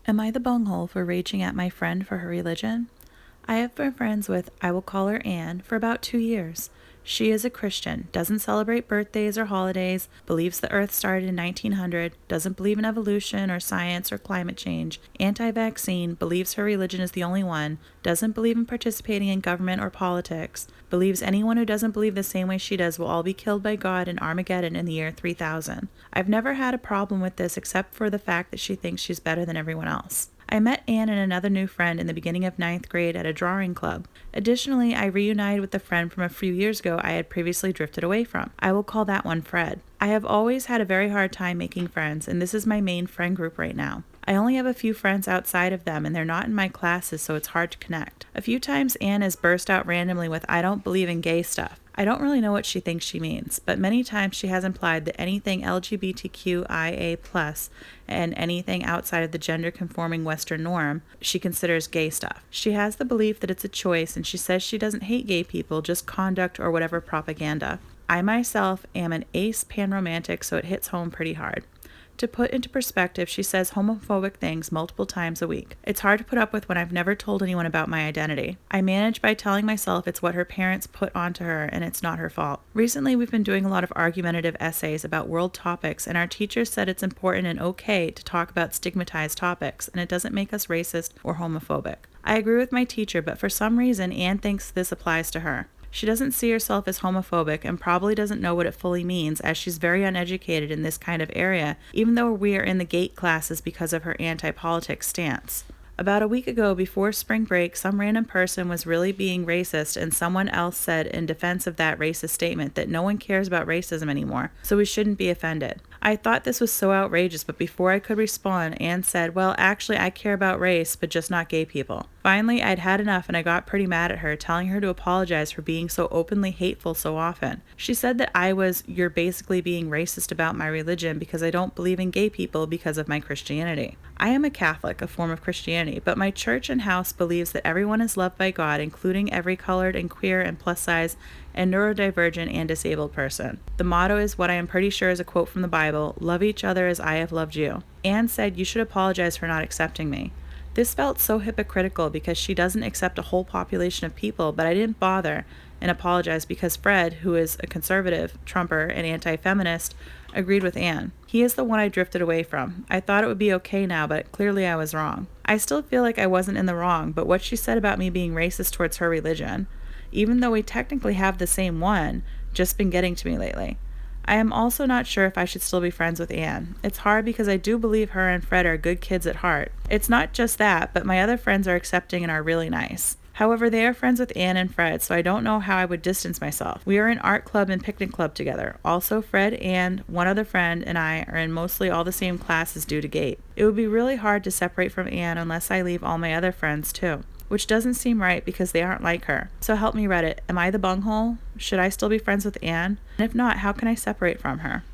Am I the bunghole for raging at my friend for her religion? I have been friends with, I will call her Anne, for about 2 years. She is a Christian, doesn't celebrate birthdays or holidays, believes the Earth started in 1900, doesn't believe in evolution or science or climate change, anti-vaccine, believes her religion is the only one, doesn't believe in participating in government or politics, believes anyone who doesn't believe the same way she does will all be killed by God in Armageddon in the year 3000. I've never had a problem with this except for the fact that she thinks she's better than everyone else. I met Anne and another new friend in the beginning of 9th grade at a drawing club. Additionally, I reunited with a friend from a few years ago I had previously drifted away from. I will call that one Fred. I have always had a very hard time making friends, and this is my main friend group right now. I only have a few friends outside of them, and they're not in my classes, so it's hard to connect. A few times Anne has burst out randomly with, "I don't believe in gay stuff." I don't really know what she thinks she means, but many times she has implied that anything LGBTQIA+, and anything outside of the gender-conforming Western norm, she considers gay stuff. She has the belief that it's a choice, and she says she doesn't hate gay people, just conduct or whatever propaganda. I myself am an ace panromantic, so it hits home pretty hard. To put into perspective, she says homophobic things multiple times a week. It's hard to put up with when I've never told anyone about my identity. I manage by telling myself it's what her parents put onto her and it's not her fault. Recently, we've been doing a lot of argumentative essays about world topics, and our teachers said it's important and okay to talk about stigmatized topics, and it doesn't make us racist or homophobic. I agree with my teacher, but for some reason, Anne thinks this applies to her. She doesn't see herself as homophobic and probably doesn't know what it fully means, as she's very uneducated in this kind of area, even though we are in the GATE classes because of her anti-politics stance. About a week ago, before spring break, some random person was really being racist, and someone else said in defense of that racist statement that no one cares about racism anymore, so we shouldn't be offended. I thought this was so outrageous, but before I could respond, Anne said, "Well, actually, I care about race, but just not gay people." Finally, I'd had enough, and I got pretty mad at her, telling her to apologize for being so openly hateful so often. She said that you're basically being racist about my religion because I don't believe in gay people because of my Christianity. I am a Catholic, a form of Christianity, but my church and house believes that everyone is loved by God, including every colored and queer and plus size and neurodivergent and disabled person. The motto is what I am pretty sure is a quote from the Bible, "Love each other as I have loved you." Anne said, "You should apologize for not accepting me." This felt so hypocritical because she doesn't accept a whole population of people, but I didn't bother and apologize because Fred, who is a conservative, Trumper, and anti-feminist, agreed with Anne. He is the one I drifted away from. I thought it would be okay now, but clearly I was wrong. I still feel like I wasn't in the wrong, but what she said about me being racist towards her religion, even though we technically have the same one, just been getting to me lately. I am also not sure if I should still be friends with Anne. It's hard because I do believe her and Fred are good kids at heart. It's not just that, but my other friends are accepting and are really nice. However, they are friends with Anne and Fred, so I don't know how I would distance myself. We are in art club and picnic club together. Also, Fred, Anne, one other friend, and I are in mostly all the same classes due to GATE. It would be really hard to separate from Anne unless I leave all my other friends too, which doesn't seem right because they aren't like her. So help me, Reddit. Am I the bunghole? Should I still be friends with Anne? And if not, how can I separate from her?